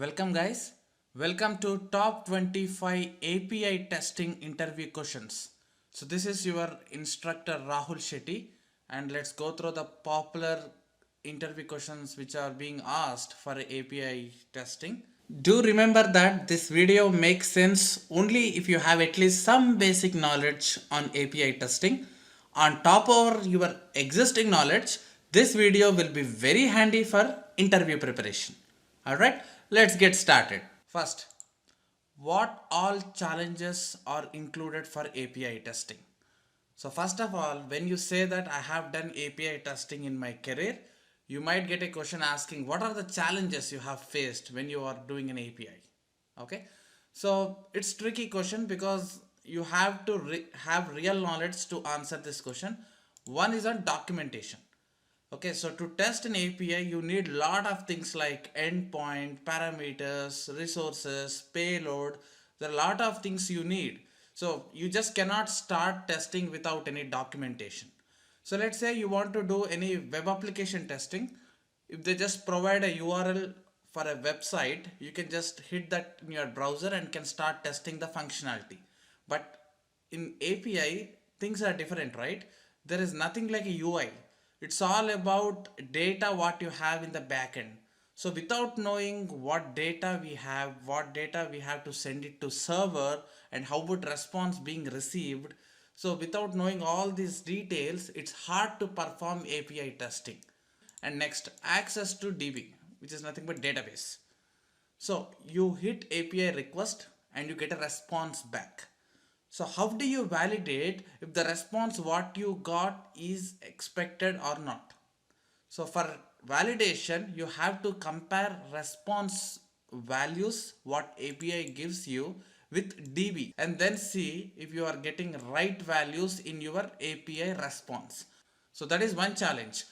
Welcome guys. Welcome to top 25 API testing interview questions. So this is your instructor Rahul Shetty and let's go through the popular interview questions which are being asked for API testing. Do remember that this video makes sense only if you have at least some basic knowledge on API testing. On top of your existing knowledge, this video will be very handy for interview preparation. Alright, let's get started. First, what all challenges are included for API testing? So first of all, when you say that I have done API testing in my career, you might get a question asking what are the challenges you have faced when you are doing an API. Okay, so it's tricky question because you have to have real knowledge to answer this question. One is on documentation. Okay, so to test an API, you need lot of things like endpoint, parameters, resources, payload. There are a lot of things you need. So you just cannot start testing without any documentation. So let's say you want to do any web application testing. If they just provide a URL for a website, you can just hit that in your browser and can start testing the functionality. But in API, things are different, right? There is nothing like a UI. It's all about data what you have in the backend. So without knowing what data we have to send it to server and how would response being received. So without knowing all these details, it's hard to perform API testing. And next, access to DB, which is nothing but database. So you hit API request and you get a response back. So how do you validate if the response what you got is expected or not? So for validation, you have to compare response values what API gives you with DB and then see if you are getting right values in your API response. So that is one challenge.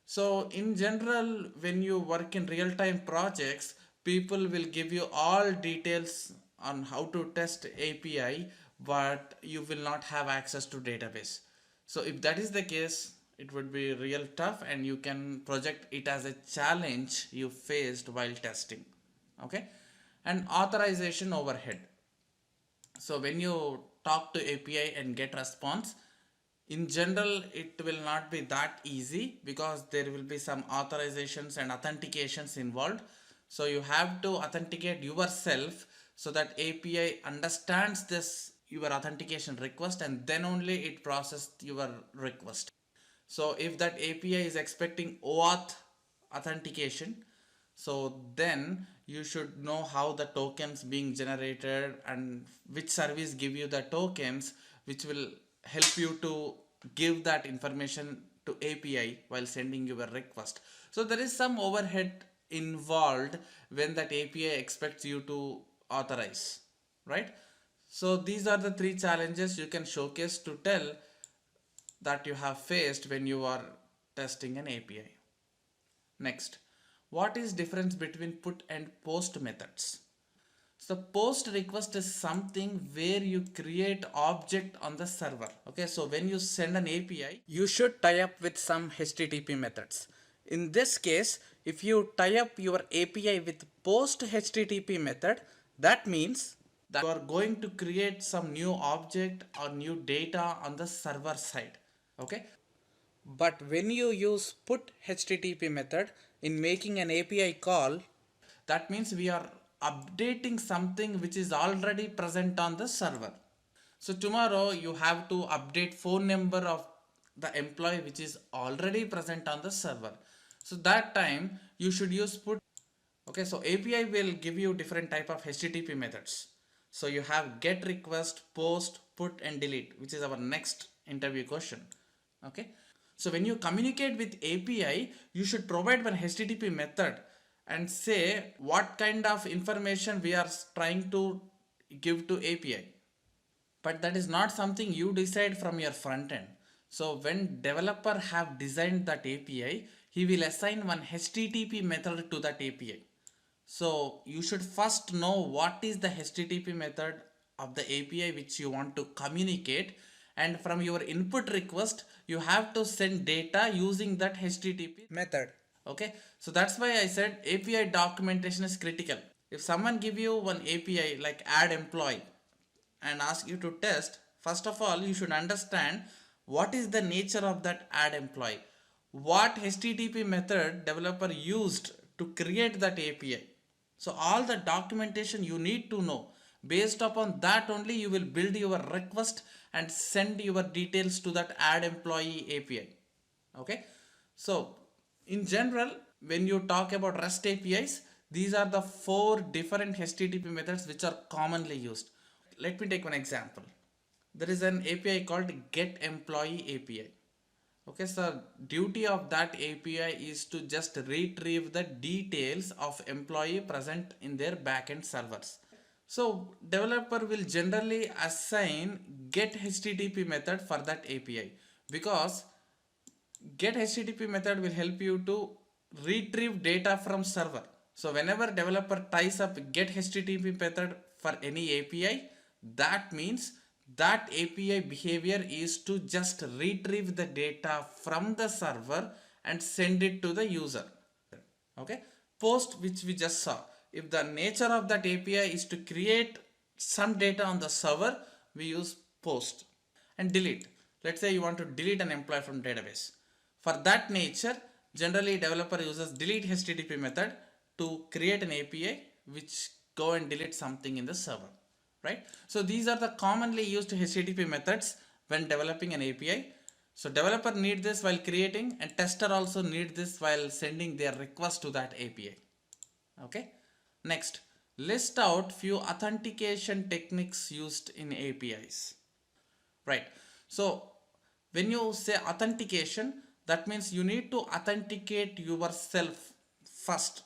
So in general, when you work in real-time projects, people will give you all details on how to test API, but you will not have access to database. So if that is the case, it would be real tough and you can project it as a challenge you faced while testing. Okay, and authorization overhead. So when you talk to API and get response, in general it will not be that easy because there will be some authorizations and authentications involved. So you have to authenticate yourself so that API understands this your authentication request and then only it processes your request. So if that API is expecting OAuth authentication, so then you should know how the tokens being generated and which service give you the tokens which will help you to give that information to API while sending your request. So there is some overhead involved when that API expects you to authorize, right? So these are the three challenges you can showcase to tell that you have faced when you are testing an API. Next, what is difference between put and post methods? So post request is something where you create object on the server. Okay, so when you send an API, you should tie up with some HTTP methods. In this case, if you tie up your API with post HTTP method, that means that you are going to create some new object or new data on the server side. Okay, but when you use put HTTP method in making an API call, that means we are updating something which is already present on the server. So tomorrow you have to update phone number of the employee which is already present on the server. So that time you should use put. Okay, so API will give you different type of HTTP methods. So you have get request, post, put and delete, which is our next interview question. Okay, so when you communicate with API, you should provide one HTTP method and say what kind of information we are trying to give to API. But that is not something you decide from your front end. So when developer have designed that API, he will assign one HTTP method to that API. So you should first know what is the HTTP method of the API which you want to communicate, and from your input request you have to send data using that HTTP method. Okay, so that's why I said API documentation is critical. If someone give you one API like add employee and ask you to test, first of all you should understand what is the nature of that add employee, what HTTP method developer used to create that API. So all the documentation you need to know. Based upon that only you will build your request and send your details to that add employee API. Okay, so in general, when you talk about REST APIs, these are the four different HTTP methods which are commonly used. Let me take one example. There is an API called get employee API. Okay, so duty of that API is to just retrieve the details of employee present in their backend servers. So developer will generally assign get HTTP method for that API, because get HTTP method will help you to retrieve data from server. So whenever developer ties up get HTTP method for any API, that means that API behavior is to just retrieve the data from the server and send it to the user. Okay, post, which we just saw, if the nature of that API is to create some data on the server, we use post. And delete, let's say you want to delete an employee from database. For that nature, generally developer uses delete HTTP method to create an API which go and delete something in the server, right? So these are the commonly used HTTP methods when developing an API. So developer need this while creating, and tester also need this while sending their request to that API. Okay, next, list out few authentication techniques used in APIs. Right, so when you say authentication, that means you need to authenticate yourself first,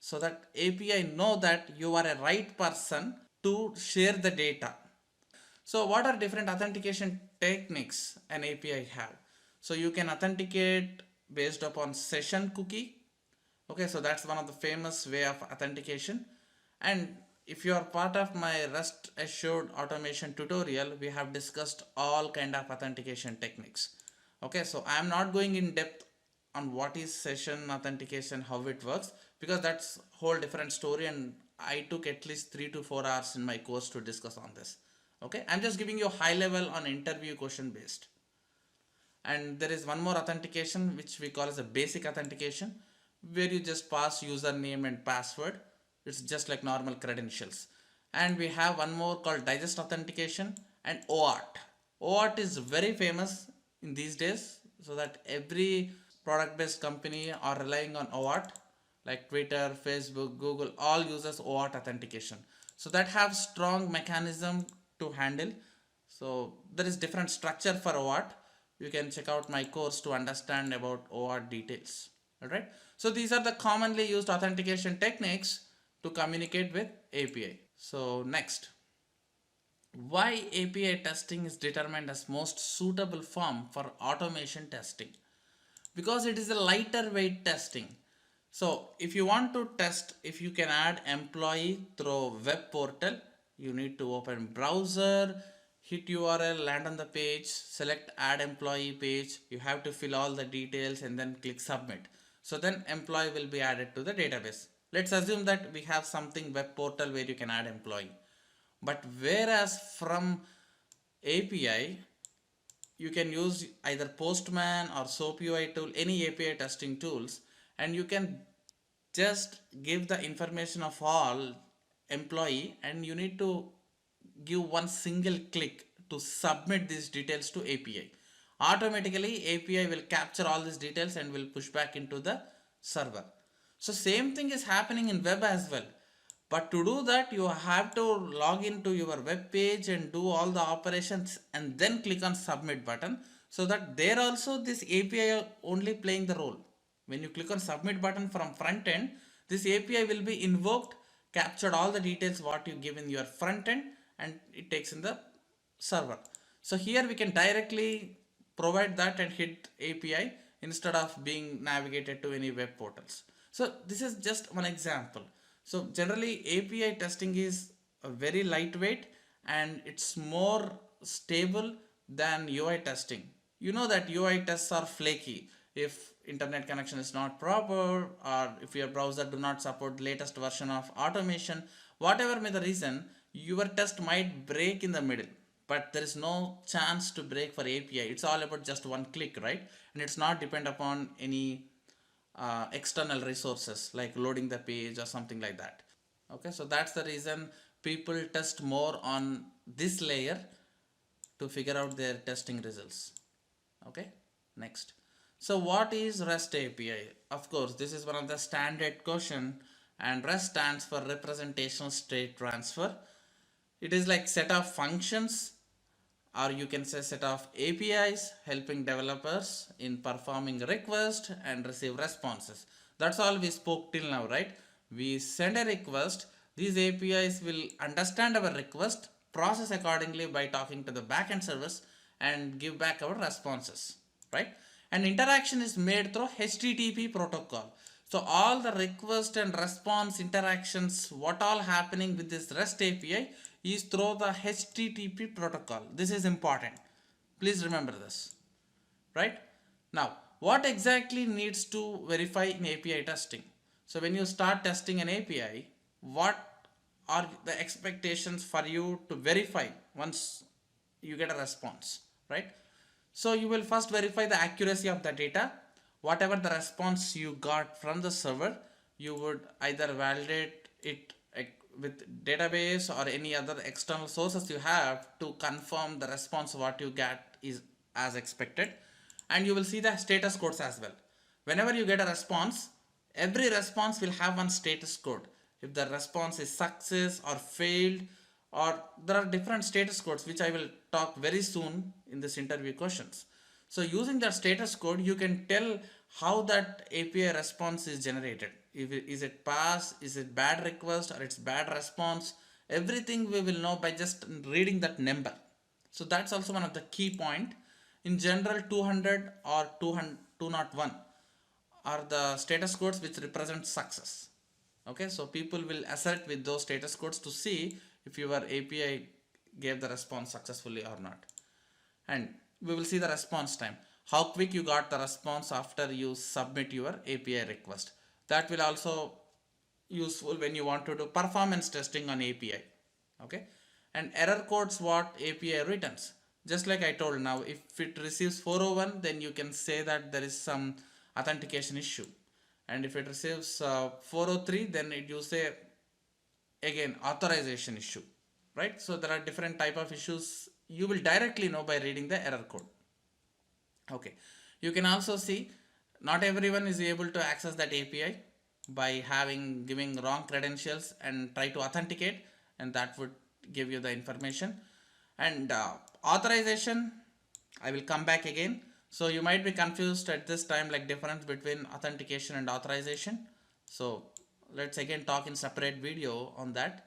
so that API know that you are a right person to share the data. So what are different authentication techniques an API have? So you can authenticate based upon session cookie. Okay, so that's one of the famous way of authentication. And if you are part of my Rest Assured automation tutorial, we have discussed all kind of authentication techniques. Okay, so I am not going in depth on what is session authentication, how it works, because that's whole different story, and I took at least 3 to 4 hours in my course to discuss on this. Okay, I'm just giving you a high level on interview question based. And there is one more authentication which we call as a basic authentication, where you just pass username and password. It's just like normal credentials. And we have one more called digest authentication and OAuth. OAuth is very famous in these days, so that every product based company are relying on OAuth, like Twitter, Facebook, Google, all uses OAuth authentication. So that have strong mechanism to handle. So there is different structure for OAuth. You can check out my course to understand about OAuth details. Alright. So these are the commonly used authentication techniques to communicate with API. So next, why API testing is determined as most suitable form for automation testing? Because it is a lighter weight testing. So if you want to test if you can add employee through web portal, you need to open browser, hit URL, land on the page, select add employee page. You have to fill all the details and then click submit. So then employee will be added to the database. Let's assume that we have something web portal where you can add employee. But whereas from API, you can use either POSTMAN or SOAP UI tool, any API testing tools, and you can just give the information of all employee, and you need to give one single click to submit these details to API. Automatically API will capture all these details and will push back into the server. So same thing is happening in web as well. But to do that, you have to log into your web page and do all the operations and then click on submit button, so that there also this API only playing the role. When you click on submit button from front end, this API will be invoked, captured all the details what you give in your front end, and it takes in the server. So here we can directly provide that and hit API instead of being navigated to any web portals. So this is just one example. So generally API testing is a very lightweight and it's more stable than UI testing. You know that UI tests are flaky. If internet connection is not proper, or if your browser do not support latest version of automation, whatever may the reason, your test might break in the middle. But there is no chance to break for API. It's all about just one click, right? And it's not depend upon any external resources like loading the page or something like that. Okay, so that's the reason people test more on this layer to figure out their testing results. Okay, next. So what is REST API? Of course, this is one of the standard question, and REST stands for representational state transfer. It is like set of functions, or you can say set of APIs helping developers in performing request and receive responses. That's all we spoke till now, right? We send a request, these APIs will understand our request, process accordingly by talking to the backend service, and give back our responses, right? And interaction is made through HTTP protocol. So all the request and response interactions, what all happening with this REST API is through the HTTP protocol. This is important. Please remember this, right? Now, what exactly needs to verify in API testing? So when you start testing an API, what are the expectations for you to verify once you get a response, right? So you will first verify the accuracy of the data. Whatever the response you got from the server, you would either validate it with database or any other external sources you have to confirm the response what you get is as expected. And you will see the status codes as well. Whenever you get a response, every response will have one status code. If the response is success or failed, or there are different status codes which I will talk very soon in this interview questions. So using that status code, you can tell how that API response is generated. Is it pass, is it bad request, or it's bad response? Everything we will know by just reading that number. So that's also one of the key point. In general, 200 or 201 are the status codes which represent success. Okay, so people will assert with those status codes to see if your API gave the response successfully or not. And we will see the response time, how quick you got the response after you submit your API request. That will also useful when you want to do performance testing on API. Okay, and error codes what API returns. Just like I told, now if it receives 401, then you can say that there is some authentication issue. And if it receives 403, then you say again authorization issue, right? So there are different type of issues you will directly know by reading the error code. Okay, you can also see not everyone is able to access that API by giving wrong credentials and try to authenticate, and that would give you the information. And authorization, I will come back again. So you might be confused at this time, like difference between authentication and authorization. So let's again talk in separate video on that.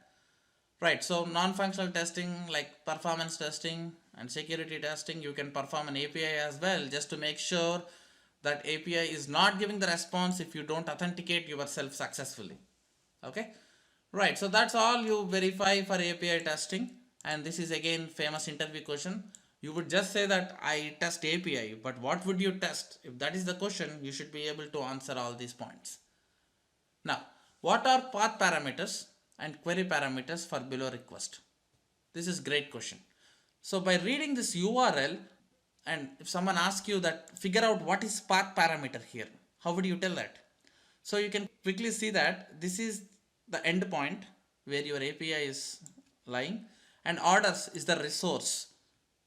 Right, so non-functional testing like performance testing and security testing, you can perform an API as well just to make sure that API is not giving the response if you don't authenticate yourself successfully. Okay, right, so that's all you verify for API testing. And this is again famous interview question. You would just say that I test API, but what would you test? If that is the question, you should be able to answer all these points. Now, what are path parameters and query parameters for below request? This is great question. So by reading this URL, and if someone asks you that figure out what is path parameter here, how would you tell that? So you can quickly see that this is the endpoint where your API is lying, and orders is the resource,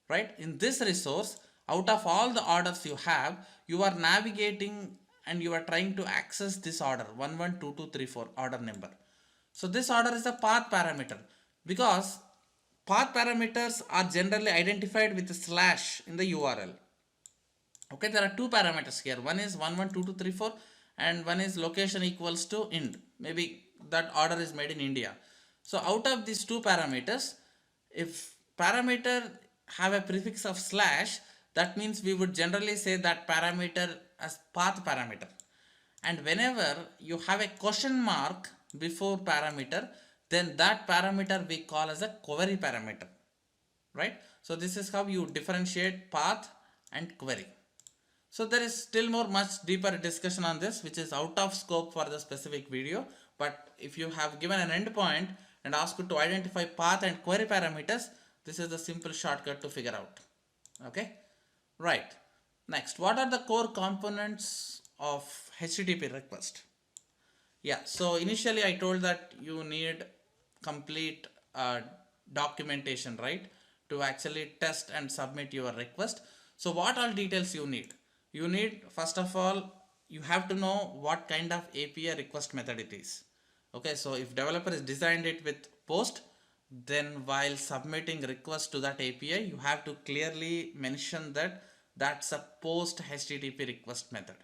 right? In this resource, out of all the orders you have, you are navigating and you are trying to access this order 112234 order number. So this order is a path parameter because path parameters are generally identified with a slash in the URL. Okay, there are two parameters here. One is 112234 and one is location equals to Ind. Maybe that order is made in India. So out of these two parameters, if parameter have a prefix of slash, that means we would generally say that parameter as path parameter. And whenever you have a question mark before parameter, then that parameter we call as a query parameter, right? So this is how you differentiate path and query. So there is still more much deeper discussion on this, which is out of scope for the specific video. But if you have given an endpoint and asked to identify path and query parameters, this is the simple shortcut to figure out. Okay, right. Next, what are the core components of HTTP request? Yeah, so initially I told that you need complete documentation, right, to actually test and submit your request. So what all details you need? You need, first of all, you have to know what kind of API request method it is. Okay, so if developer is designed it with post, then while submitting request to that API, you have to clearly mention that that's a post HTTP request method,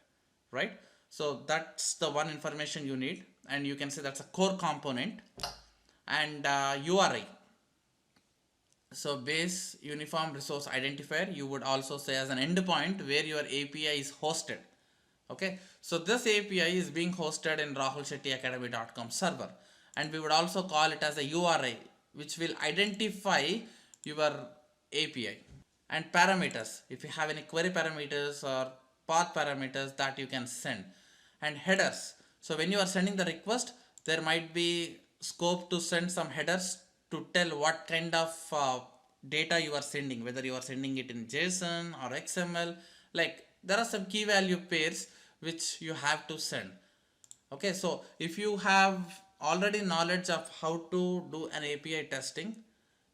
right? So that's the one information you need, and you can say that's a core component. And URI, so base uniform resource identifier, you would also say as an endpoint where your API is hosted. Okay, so this API is being hosted in rahulshettyacademy.com server, and we would also call it as a URI, which will identify your API. And parameters, if you have any query parameters or path parameters that you can send. And headers, so when you are sending the request, there might be scope to send some headers to tell what kind of data you are sending, whether you are sending it in JSON or XML. Like, there are some key value pairs which you have to send. Okay, so if you have already knowledge of how to do an API testing,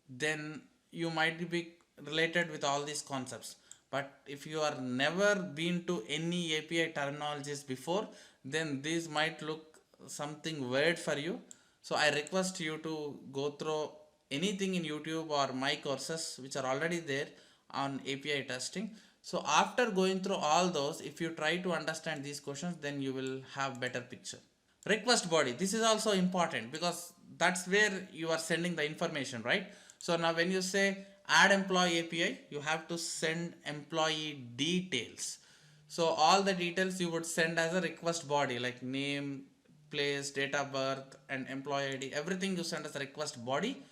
then you might be related with all these concepts. But if you are never been to any API terminologies before, then these might look something weird for you. So I request you to go through anything in YouTube or my courses which are already there on API testing. So after going through all those, if you try to understand these questions, then you will have better picture. Request body, this is also important because that's where you are sending the information, right? So now when you say add employee API, you have to send employee details. So all the details you would send as a request body, like name, place, date of birth, and employee ID, everything you send as a request body.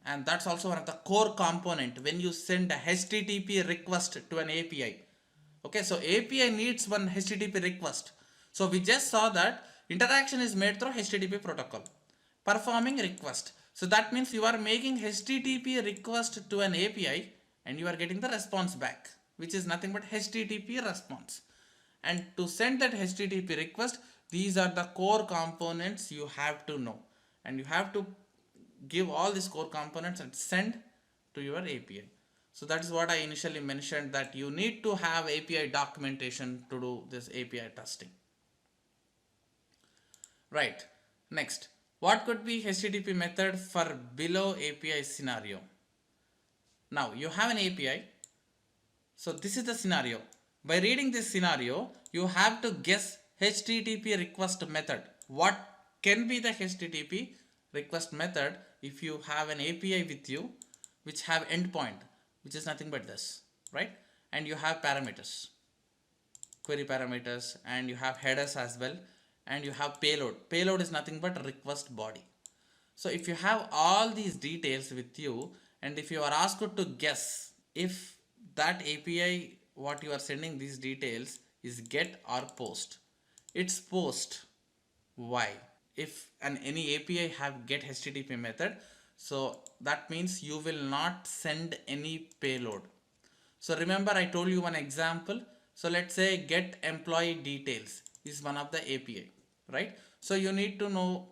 And that's also one of the core component when you send a HTTP request to an API. Okay, so API needs one HTTP request. So we just saw that interaction is made through HTTP protocol, performing request. So that means you are making HTTP request to an API and you are getting the response back, which is nothing but HTTP response. And to send that HTTP request, these are the core components you have to know. And you have to give all these core components and send to your API. So that is what I initially mentioned, that you need to have API documentation to do this API testing. Right. Next, what could be HTTP method for below API scenario? Now you have an API. So this is the scenario. By reading this scenario, you have to guess HTTP request method. What can be the HTTP request method if you have an API with you which have endpoint, which is nothing but this, right? And you have parameters, query parameters, and you have headers as well, and you have payload. Payload is nothing but request body. So if you have all these details with you, and if you are asked to guess if that API what you are sending these details is get or post, it's post. Why? If any API have get HTTP method, so that means you will not send any payload. So remember I told you one example. So let's say get employee details is one of the API, right? So you need to know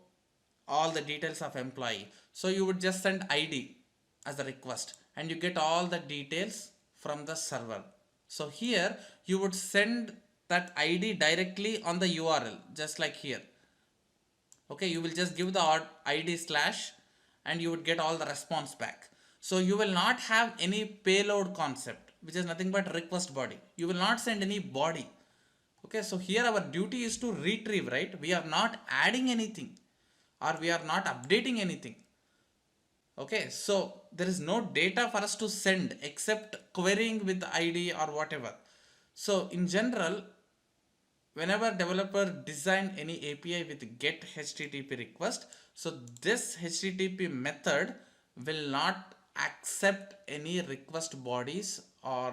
all the details of employee. So you would just send ID as a request and you get all the details from the server. So here you would send that ID directly on the URL, just like here. Okay, you will just give the ID slash and you would get all the response back. So you will not have any payload concept, which is nothing but request body. You will not send any body. Okay, so here our duty is to retrieve, right? We are not adding anything or we are not updating anything. Okay, so there is no data for us to send except querying with the ID or whatever. So in general, whenever developer design any API with get HTTP request, so this HTTP method will not accept any request bodies or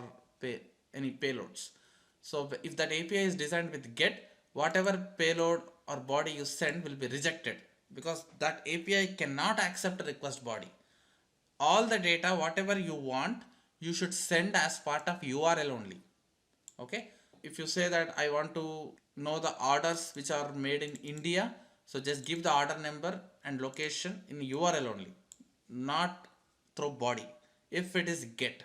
any payloads. So if that API is designed with get, whatever payload or body you send will be rejected because that API cannot accept a request body. All the data whatever you want you should send as part of URL only. Okay, if you say that I want to know the orders which are made in India, so just give the order number and location in URL only, not through body if it is get.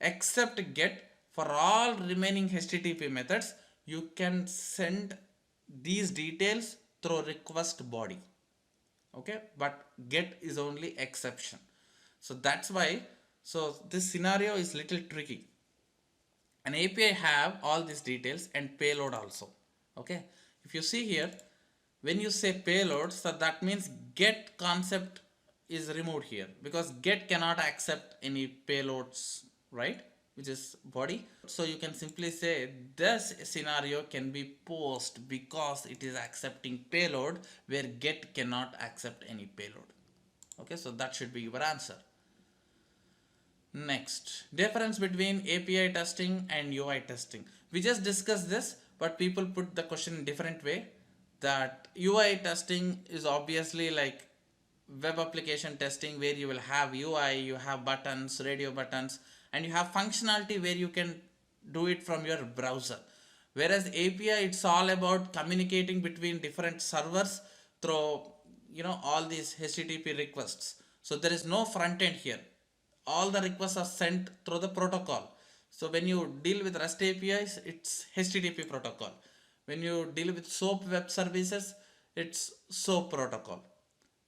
Except get, for all remaining HTTP methods you can send these details through request body. Okay, but get is only exception. So that's why, so this scenario is little tricky. An API have all these details and payload also. Okay, if you see here, when you say payload, so that means get concept is removed here because get cannot accept any payloads, right, which is body. So you can simply say this scenario can be post because it is accepting payload where get cannot accept any payload. Okay, so that should be your answer. Next, difference between API testing and UI testing. We just discussed this, but people put the question in different way. That UI testing is obviously like web application testing where you will have UI, you have buttons, radio buttons, and you have functionality where you can do it from your browser. Whereas API, it's all about communicating between different servers through all these HTTP requests. So there is no front end here. All the requests are sent through the protocol. So when you deal with REST APIs, it's HTTP protocol. When you deal with SOAP web services, it's SOAP protocol.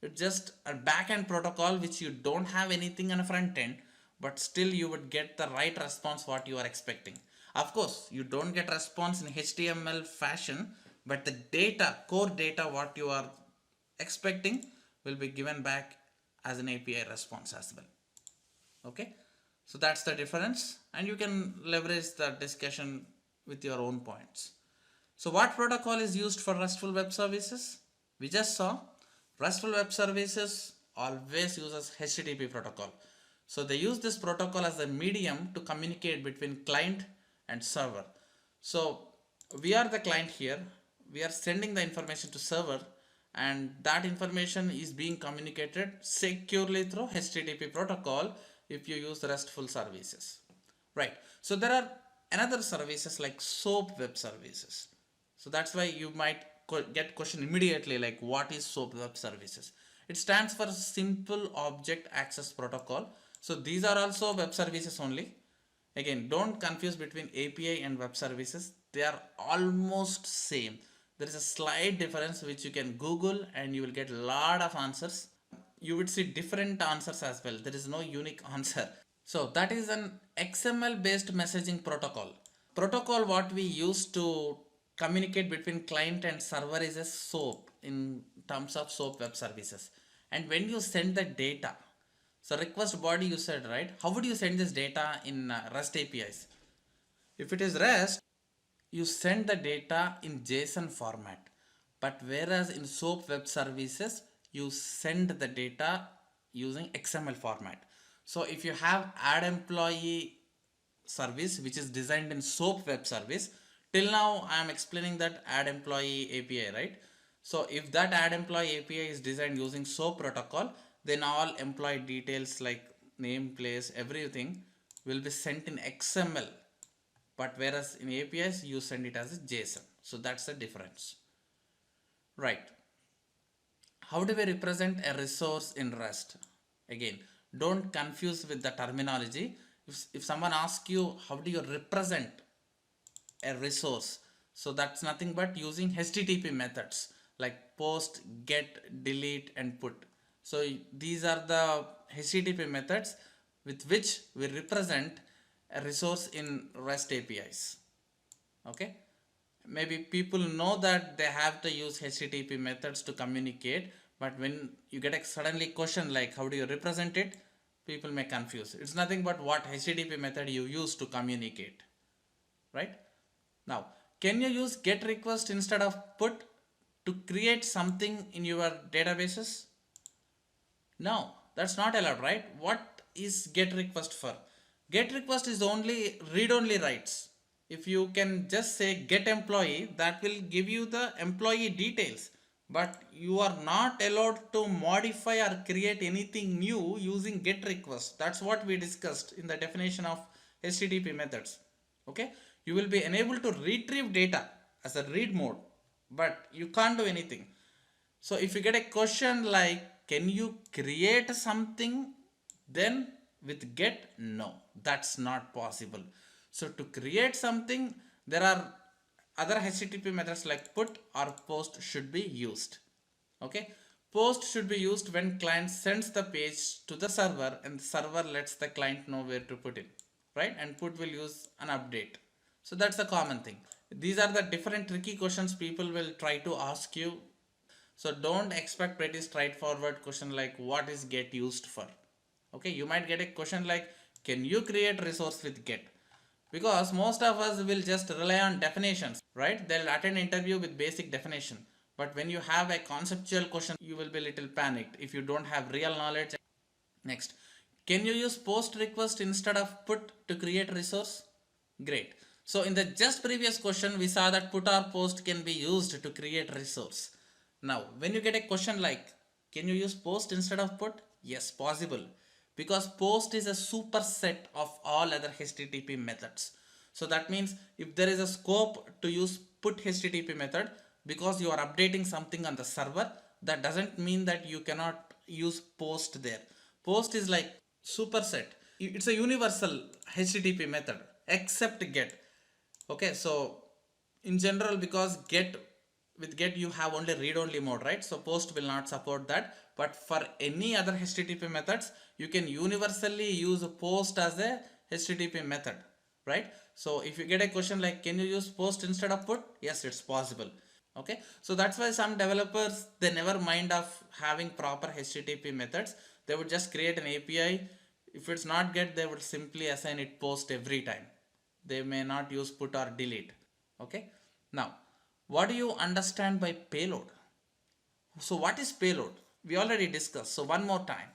It's just a backend protocol which you don't have anything on a front end, but still you would get the right response what you are expecting. Of course, you don't get response in HTML fashion, but the data, core data what you are expecting will be given back as an API response as well. Okay, so that's the difference, and you can leverage the discussion with your own points. So what protocol is used for RESTful web services? We just saw RESTful web services always uses HTTP protocol. So they use this protocol as a medium to communicate between client and server. So we are the client here. We are sending the information to server, and that information is being communicated securely through HTTP protocol if you use RESTful services, right? So there are another services like SOAP web services. So that's why you might get question immediately like what is SOAP web services? It stands for Simple Object Access Protocol. So these are also web services only. Again, don't confuse between API and web services. They are almost same. There is a slight difference which you can Google and you will get a lot of answers. You would see different answers as well. There is no unique answer. So that is an XML based messaging protocol. Protocol what we use to communicate between client and server is a SOAP in terms of SOAP web services. And when you send the data, so request body you said, right? How would you send this data in REST APIs? If it is REST, you send the data in JSON format. But whereas in SOAP web services, you send the data using XML format. So if you have add employee service which is designed in SOAP web service, till now I am explaining that add employee API, right? So if that add employee API is designed using SOAP protocol, then all employee details like name, place, everything will be sent in XML. But whereas in APIs you send it as a JSON. So that's the difference, right? How do we represent a resource in REST? Again, don't confuse with the terminology. If someone asks you how do you represent a resource, so that's nothing but using HTTP methods like post, get, delete and put. So these are the HTTP methods with which we represent a resource in REST APIs. Okay, maybe people know that they have to use HTTP methods to communicate, but when you get a suddenly question like how do you represent it, people may confuse. It's nothing but what HTTP method you use to communicate, right? Now, can you use get request instead of put to create something in your databases? No, that's not allowed, right? What is get request for? Get request is only read only writes. if you can just say get employee, that will give you the employee details, but you are not allowed to modify or create anything new using get request. That's what we discussed in the definition of HTTP methods. Okay, you will be enabled to retrieve data as a read mode, but you can't do anything. So if you get a question like can you create something, then with get, no, that's not possible. So to create something, there are other HTTP methods like put or post should be used. Okay, post should be used when client sends the page to the server and the server lets the client know where to put it, right? And put will use an update. So that's the common thing. These are the different tricky questions people will try to ask you. So don't expect pretty straightforward question like what is get used for. Okay, you might get a question like can you create resource with get? Because most of us will just rely on definitions, right? They'll attend interview with basic definition. But when you have a conceptual question, you will be little panicked if you don't have real knowledge. Next, can you use post request instead of put to create resource? Great. So in the just previous question, we saw that put or post can be used to create resource. Now, when you get a question like, can you use post instead of put? Yes, possible. Because post is a superset of all other HTTP methods. So that means if there is a scope to use put HTTP method, because you are updating something on the server, that doesn't mean that you cannot use post there. Post is like superset. It's a universal HTTP method except get. Okay, so in general, because with get you have only read only mode, right? So post will not support that, but for any other HTTP methods you can universally use post as a HTTP method, right? So if you get a question like can you use post instead of put, yes, it's possible. Okay, so that's why some developers, they never mind of having proper HTTP methods. They would just create an API. If it's not get, they would simply assign it post every time. They may not use put or delete. Okay, now what do you understand by payload? So what is payload? We already discussed. So one more time.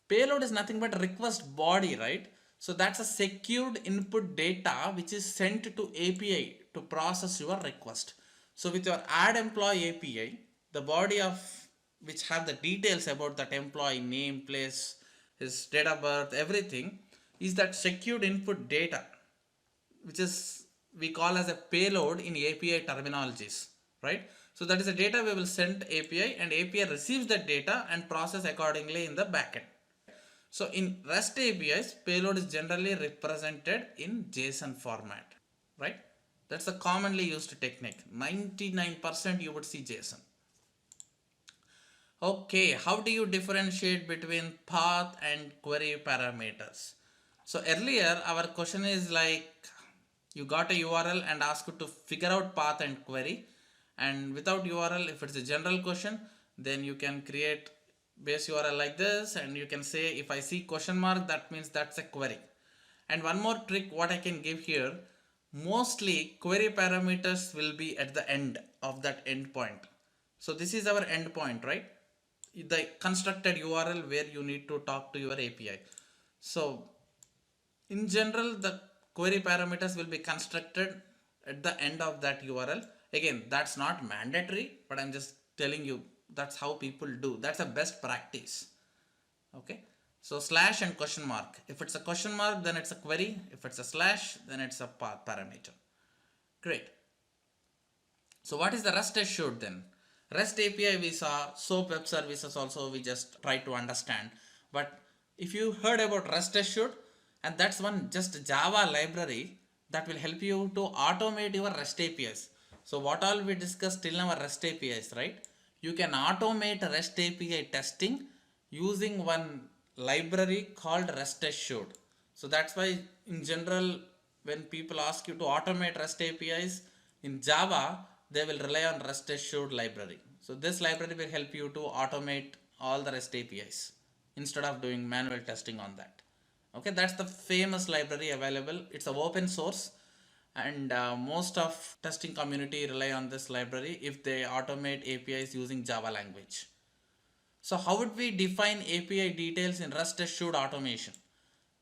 Payload is nothing but request body, right? So that's a secured input data which is sent to API to process your request. So with your add employee API, the body of which have the details about that employee, name, place, his date of birth, everything, is that secured input data, which is we call as a payload in API terminologies, right? So that is the data we will send API, and API receives that data and process accordingly in the backend. So in REST APIs, payload is generally represented in JSON format, right? That's a commonly used technique. 99% you would see JSON. Okay, how do you differentiate between path and query parameters? So earlier our question is like you got a URL and asked to figure out path and query, and without URL, if it's a general question, then you can create base URL like this, and you can say if I see question mark, that means that's a query. And one more trick what I can give here, mostly query parameters will be at the end of that endpoint. So this is our endpoint, right? The constructed URL where you need to talk to your API. So in general, the query parameters will be constructed at the end of that URL. Again, that's not mandatory, but I'm just telling you that's how people do. That's a best practice. Okay. So slash and question mark. If it's a question mark, then it's a query. If it's a slash, then it's a path parameter. Great. So what is the REST assured then? REST API we saw, SOAP web services also we just try to understand. But if you heard about REST assured, and that's one just Java library that will help you to automate your REST APIs. So what all we discussed till now are REST APIs, right? You can automate REST API testing using one library called RestAssured. So that's why in general when people ask you to automate REST APIs in Java, they will rely on RestAssured library. So this library will help you to automate all the REST APIs instead of doing manual testing on that. Okay, that's the famous library available. It's an open source, and most of testing community rely on this library if they automate APIs using Java language. So how would we define API details in REST assured automation?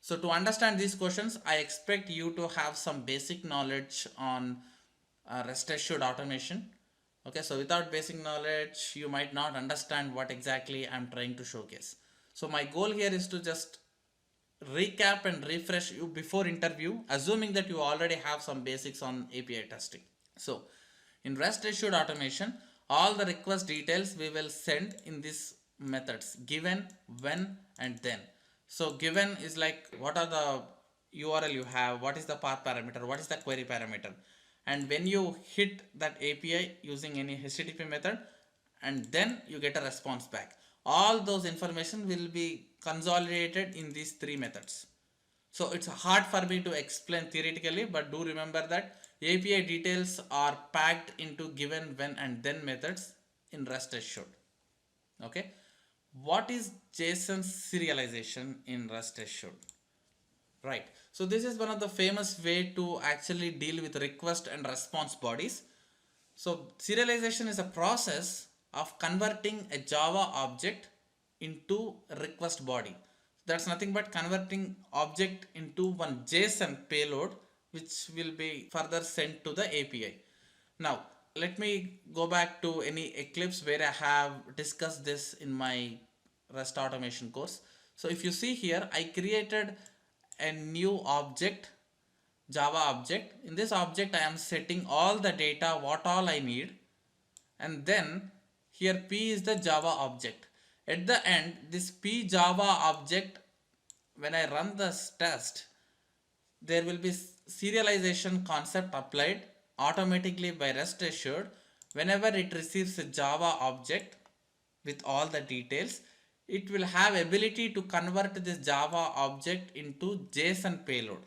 So to understand these questions, I expect you to have some basic knowledge on rest assured automation. Okay, so without basic knowledge, you might not understand what exactly I'm trying to showcase. So my goal here is to just recap and refresh you before interview, assuming that you already have some basics on API testing. So in REST assured automation, all the request details we will send in these methods: given, when, and then. So given is like what are the URL you have, what is the path parameter, what is the query parameter. And when you hit that API using any HTTP method, and then you get a response back. All those information will be consolidated in these three methods. So it's hard for me to explain theoretically, but do remember that API details are packed into given, when, and then methods in REST assured. Okay. What is JSON serialization in REST assured? Right. So this is one of the famous way to actually deal with request and response bodies. So serialization is a process of converting a Java object into a request body. That's nothing but converting object into one JSON payload, which will be further sent to the API. Now, let me go back to any Eclipse where I have discussed this in my REST automation course. So if you see here, I created a new object, Java object. In this object, I am setting all the data, what all I need. And then here P is the Java object. At the end, this P Java object, when I run this test, there will be serialization concept applied automatically by REST assured. Whenever it receives a Java object with all the details, it will have ability to convert this Java object into JSON payload.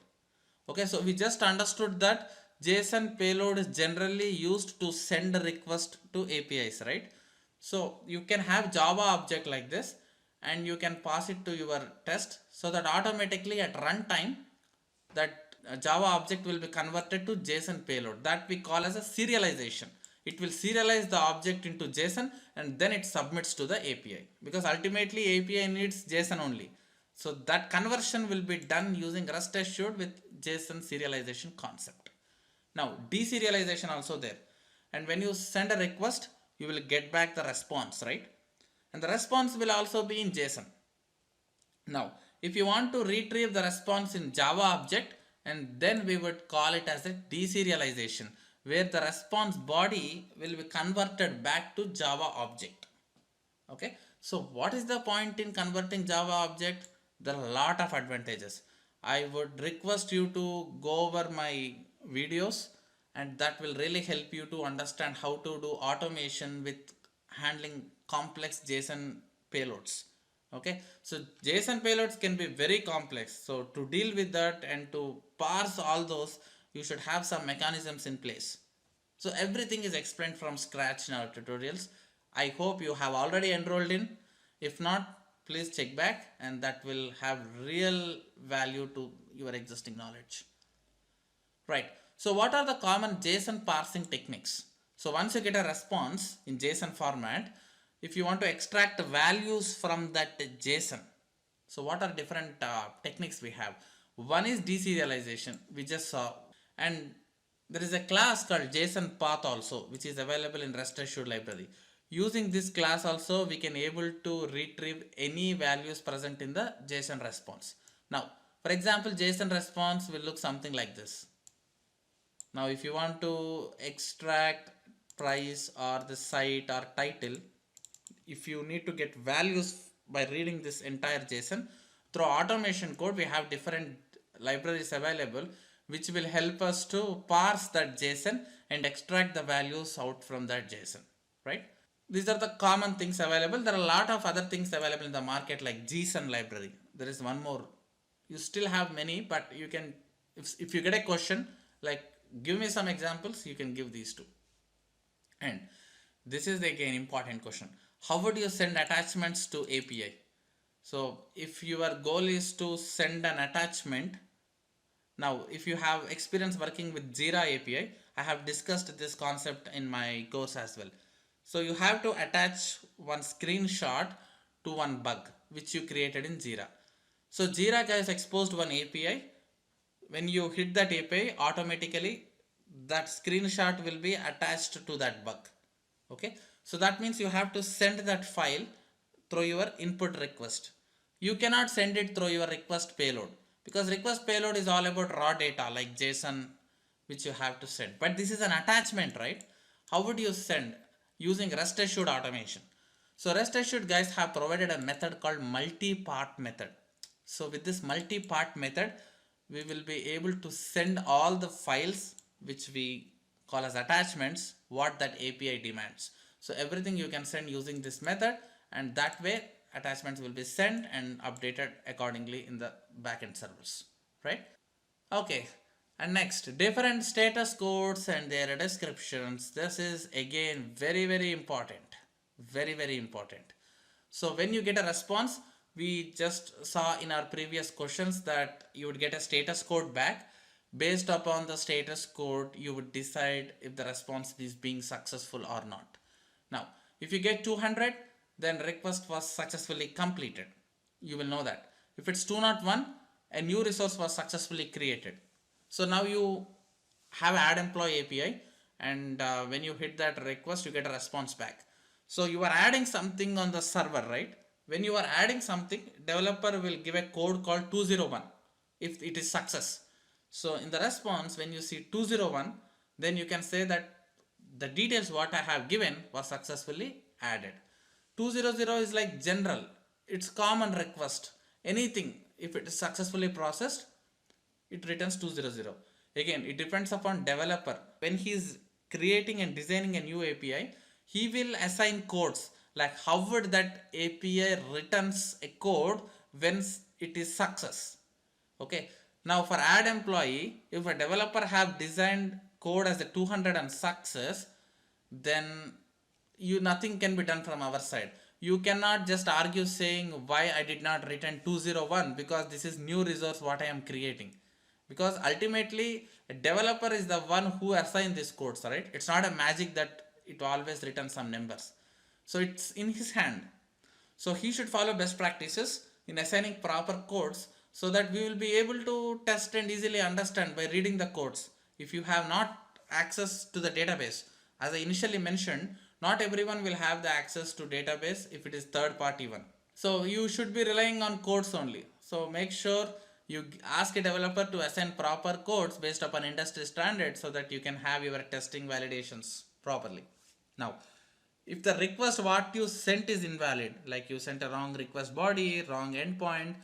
Okay, so we just understood that JSON payload is generally used to send a request to APIs, right? So you can have Java object like this and you can pass it to your test, so that automatically at runtime that Java object will be converted to JSON payload. That we call as a serialization. It will serialize the object into JSON and then it submits to the API, because ultimately API needs JSON only. So that conversion will be done using REST assured with JSON serialization concept. Now deserialization also there, and when you send a request, you will get back the response, right? And the response will also be in JSON. Now if you want to retrieve the response in Java object, and then we would call it as a deserialization, where the response body will be converted back to Java object. Okay, so what is the point in converting Java object? There are a lot of advantages. I would request you to go over my videos, and that will really help you to understand how to do automation with handling complex JSON payloads. Okay, so JSON payloads can be very complex. So to deal with that and to parse all those, you should have some mechanisms in place. So everything is explained from scratch in our tutorials. I hope you have already enrolled in. If not, please check back, and that will have real value to your existing knowledge. Right. So what are the common JSON parsing techniques? So once you get a response in JSON format, if you want to extract values from that JSON, so what are different techniques we have? One is deserialization, we just saw, and there is a class called JSON path also, which is available in REST assured library. Using this class also, we can able to retrieve any values present in the JSON response. Now, for example, JSON response will look something like this. Now, if you want to extract price or the site or title, if you need to get values by reading this entire JSON, through automation code, we have different libraries available which will help us to parse that JSON and extract the values out from that JSON, right? These are the common things available. There are a lot of other things available in the market like JSON library. There is one more. You still have many, but you can, if you get a question like give me some examples, you can give these two. And this is again important question. How would you send attachments to API? So if your goal is to send an attachment, now if you have experience working with Jira API, I have discussed this concept in my course as well. So you have to attach one screenshot to one bug which you created in Jira. So Jira guys exposed one API. When you hit that API, automatically that screenshot will be attached to that bug. Okay, so that means you have to send that file through your input request. You cannot send it through your request payload, because request payload is all about raw data like JSON, which you have to send. But this is an attachment, right? How would you send? Using RestAssured automation. So RestAssured guys have provided a method called multi-part method. So with this multi-part method, we will be able to send all the files which we call as attachments, what that API demands. So everything you can send using this method, and that way attachments will be sent and updated accordingly in the backend servers, right? Okay, and next, different status codes and their descriptions. This is again very important, very important. So when you get a response, we just saw in our previous questions that you would get a status code back. Based upon the status code, you would decide if the response is being successful or not. Now, if you get 200, then request was successfully completed. You will know that. If it's 201, a new resource was successfully created. So now you have add employee API, and when you hit that request, you get a response back. So you are adding something on the server, right? When you are adding something, developer will give a code called 201 if it is success. So in the response, when you see 201, then you can say that the details what I have given was successfully added. 200 is like general. It's common request. Anything, if it is successfully processed, it returns 200. Again, it depends upon developer. When he is creating and designing a new API, he will assign codes, like how would that API returns a code when it is success. Okay, now for add employee, if a developer have designed code as a 200 and success, then nothing can be done from our side. You cannot just argue saying why I did not return 201, because this is new resource what I am creating. Because ultimately a developer is the one who assigned these codes, right? It's not a magic that it always returns some numbers. So it's in his hand. So he should follow best practices in assigning proper codes, so that we will be able to test and easily understand by reading the codes. If you have not access to the database, as I initially mentioned, not everyone will have the access to database if it is third party one. So you should be relying on codes only. So make sure you ask a developer to assign proper codes based upon industry standards, so that you can have your testing validations properly. Now, if the request what you sent is invalid, like you sent a wrong request body, wrong endpoint,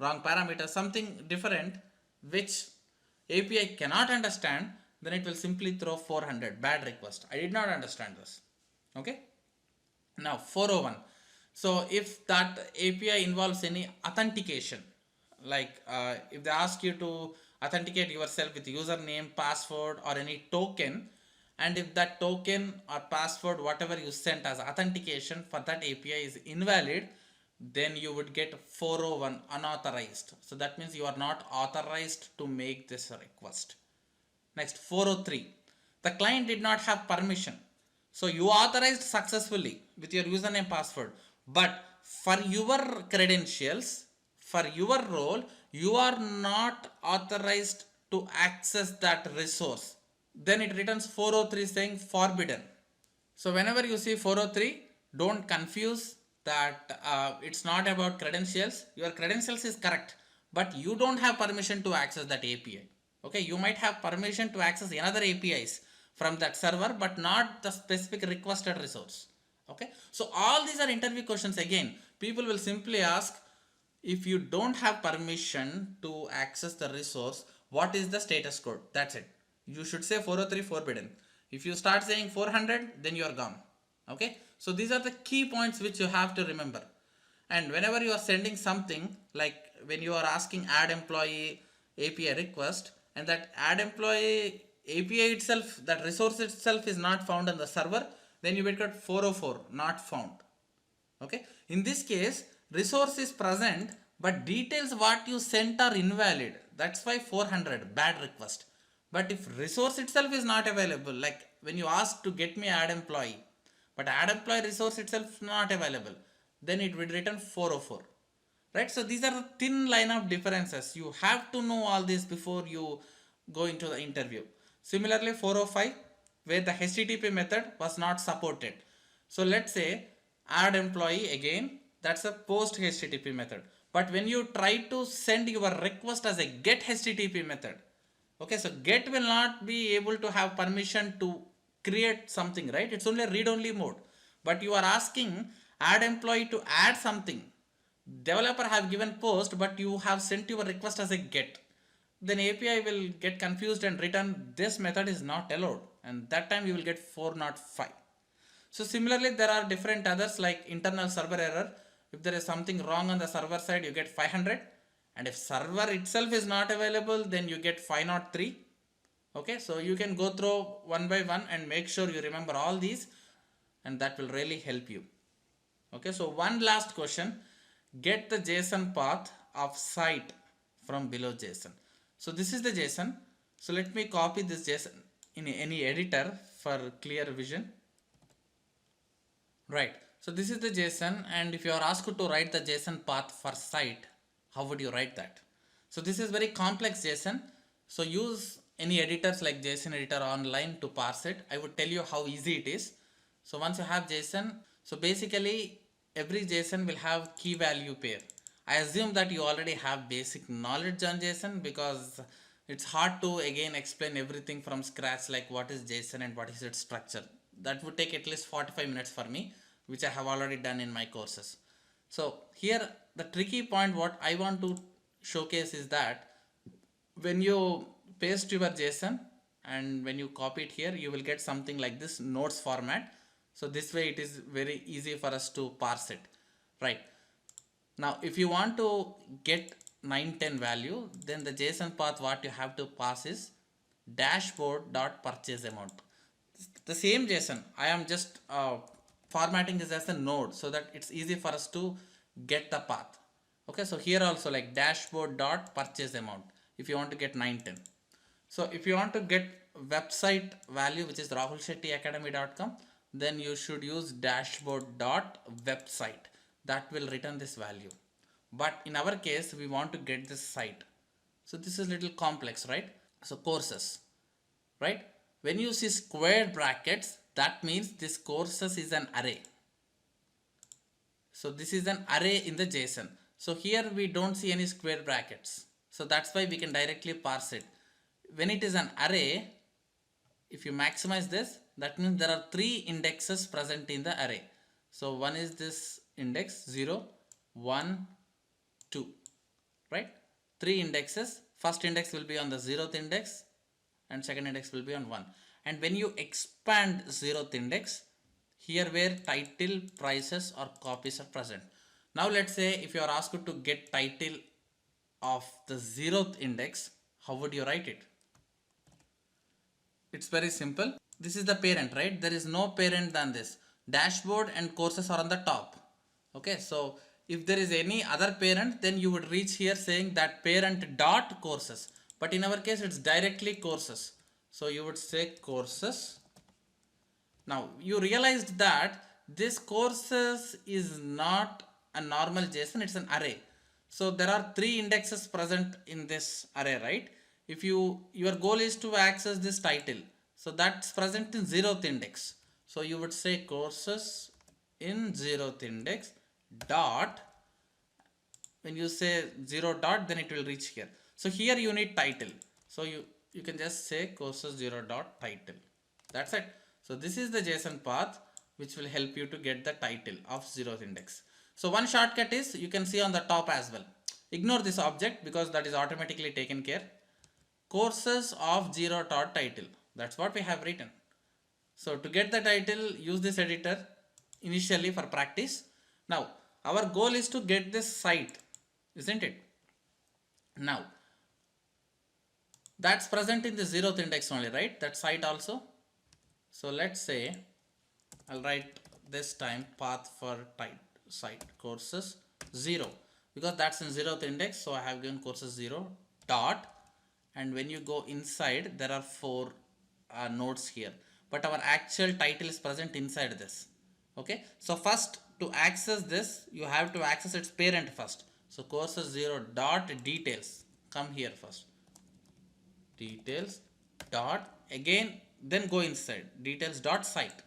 wrong parameter, something different which API cannot understand, then it will simply throw 400, bad request. I did not understand this. Okay. Now 401. So if that API involves any authentication, like if they ask you to authenticate yourself with username, password, or any token, and if that token or password whatever you sent as authentication for that API is invalid, then you would get 401, unauthorized. So that means you are not authorized to make this request. Next, 403, the client did not have permission. So you authorized successfully with your username, password, but for your credentials, for your role, you are not authorized to access that resource. Then it returns 403 saying forbidden. So whenever you see 403, don't confuse that it's not about credentials. Your credentials is correct, but you don't have permission to access that API. Okay, you might have permission to access another APIs from that server, but not the specific requested resource. Okay, so all these are interview questions. Again, people will simply ask, if you don't have permission to access the resource, what is the status code? That's it. You should say 403 forbidden. If you start saying 400, then you are gone. Okay, so these are the key points which you have to remember. And whenever you are sending something, like when you are asking add employee API request, and that add employee API itself, that resource itself is not found on the server, then you will get 404, not found. Okay, in this case resource is present, but details what you sent are invalid. That's why 400, bad request. But if resource itself is not available, like when you ask to get me add employee, but add employee resource itself not available, then it will return 404. right? So these are the thin line of differences. You have to know all this before you go into the interview. Similarly, 405, where the HTTP method was not supported. So let's say add employee again, that's a post HTTP method. But when you try to send your request as a get HTTP method, okay, so get will not be able to have permission to create something, right? It's only a read only mode. But you are asking add employee to add something. Developer have given post, but you have sent your request as a get. Then API will get confused and return this method is not allowed, and that time you will get 405. So similarly, there are different others like internal server error. If there is something wrong on the server side, you get 500, and if server itself is not available, then you get 503. Okay, so you can go through one by one and make sure you remember all these, and that will really help you. Okay, so one last question, get the JSON path of site from below JSON. So this is the JSON. So let me copy this JSON in any editor for clear vision. Right, so this is the JSON, and if you are asked to write the JSON path for site, how would you write that? So this is very complex JSON. So use any editors like JSON editor online to parse it. I would tell you how easy it is. So once you have JSON, so basically every JSON will have key value pair. I assume that you already have basic knowledge on JSON, because it's hard to again explain everything from scratch, like what is JSON and what is its structure. That would take at least 45 minutes for me, which I have already done in my courses. So here the tricky point what I want to showcase is that when you paste your JSON and when you copy it here, you will get something like this notes format. So this way it is very easy for us to parse it, right? Now if you want to get 910 value, then the JSON path what you have to pass is dashboard.purchase amount. The same JSON, I am just formatting this as a node so that it's easy for us to get the path. Okay, so here also like dashboard.purchase amount if you want to get 910. So if you want to get website value, which is rahulshettyacademy.com, then you should use dashboard.website. That will return this value. But in our case, we want to get this site. So this is a little complex, right? So courses, right? When you see square brackets, that means this courses is an array. So this is an array in the JSON. So here we don't see any square brackets. So that's why we can directly parse it. When it is an array, if you maximize this, that means there are 3 indexes present in the array. So one is this index 0, 1, 2, right? 3 indexes. First index will be on the 0th index and second index will be on 1. And when you expand 0th index, here where title, prices or copies are present. Now let's say if you are asked to get title of the 0th index, how would you write it? It's very simple. This is the parent, right? There is no parent than this. Dashboard and courses are on the top. Okay, so if there is any other parent, then you would reach here saying that parent dot courses. But in our case, it's directly courses. So you would say courses. Now you realized that this courses is not a normal JSON, it's an array. So there are 3 indexes present in this array, right? If your goal is to access this title, so that's present in 0th index. So you would say courses in 0th index dot, when you say 0 dot, then it will reach here. So here you need title. So you can just say courses 0 dot title. That's it. So this is the JSON path which will help you to get the title of 0th index. So one shortcut is you can see on the top as well. Ignore this object because that is automatically taken care. Courses of 0 dot title. That's what we have written. So to get the title, use this editor initially for practice. Now our goal is to get this site, isn't it? Now that's present in the 0th index only, right? That site also. So let's say I'll write this time path for site courses 0 because that's in 0th index. So I have given courses 0 dot, and when you go inside there are 4 nodes here, but our actual title is present inside this. Okay, so first to access this you have to access its parent first. So courses 0 dot details, come here first, details dot, again then go inside details dot site.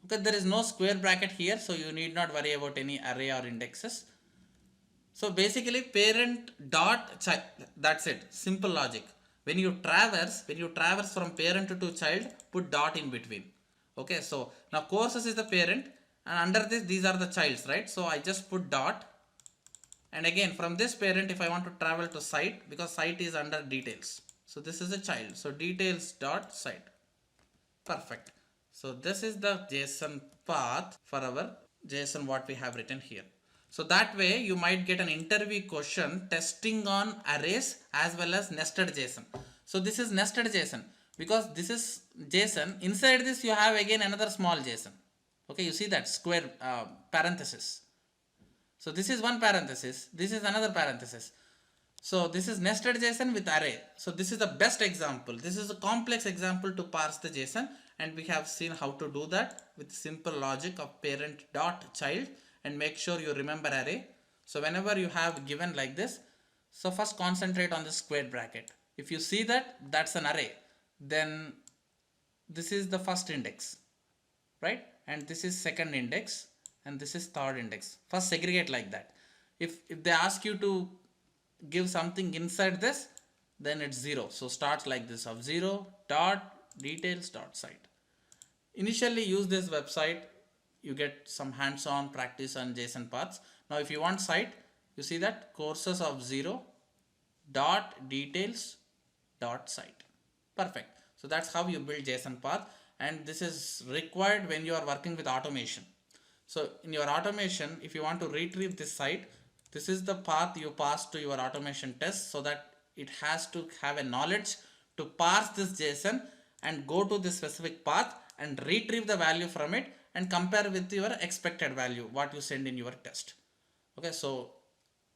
Okay, there is no square bracket here, so you need not worry about any array or indexes. So basically parent dot child, that's it, simple logic. When you traverse from parent to child, put dot in between. Okay, so now courses is the parent and under this these are the childs, right? So I just put dot, and again from this parent if I want to travel to site, because site is under details, so this is a child, so details dot site. Perfect. So this is the JSON path for our JSON what we have written here. So that way you might get an interview question testing on arrays as well as nested JSON. So this is nested JSON because this is JSON. Inside this you have again another small JSON. Okay, you see that square parenthesis. So this is one parenthesis, this is another parenthesis. So this is nested JSON with array. So this is the best example. This is a complex example to parse the JSON, and we have seen how to do that with simple logic of parent dot child, and make sure you remember array. So whenever you have given like this, so first concentrate on the square bracket. If you see that that's an array, then this is the first index, right? And this is second index and this is third index. First segregate like that. If they ask you to give something inside this, then it's 0. So starts like this of 0 dot details dot site. Initially use this website, you get some hands-on practice on JSON paths. Now if you want site, you see that courses of 0 dot details dot site. Perfect. So that's how you build JSON path, and this is required when you are working with automation. So in your automation, if you want to retrieve this site, this is the path you pass to your automation test, so that it has to have a knowledge to parse this JSON and go to this specific path and retrieve the value from it and compare with your expected value, what you send in your test. Okay, so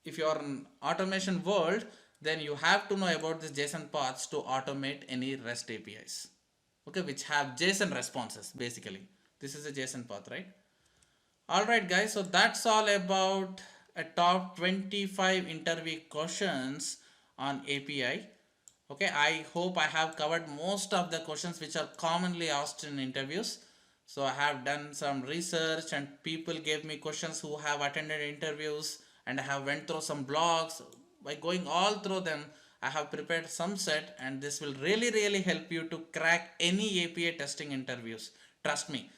if you are in automation world, then you have to know about this JSON paths to automate any REST APIs. Okay, which have JSON responses basically. This is a JSON path, right? Alright guys, so that's all about a top 25 interview questions on API. Okay, I hope I have covered most of the questions which are commonly asked in interviews. So I have done some research and people gave me questions who have attended interviews, and I have went through some blogs. By going all through them, I have prepared some set, and this will really help you to crack any API testing interviews. Trust me.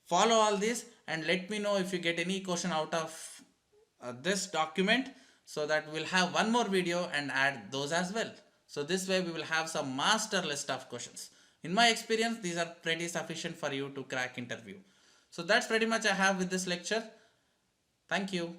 Follow all this and let me know if you get any question out of this document, so that we'll have one more video and add those as well. So this way we will have some master list of questions. In my experience, these are pretty sufficient for you to crack interview. So that's pretty much I have with this lecture. Thank you.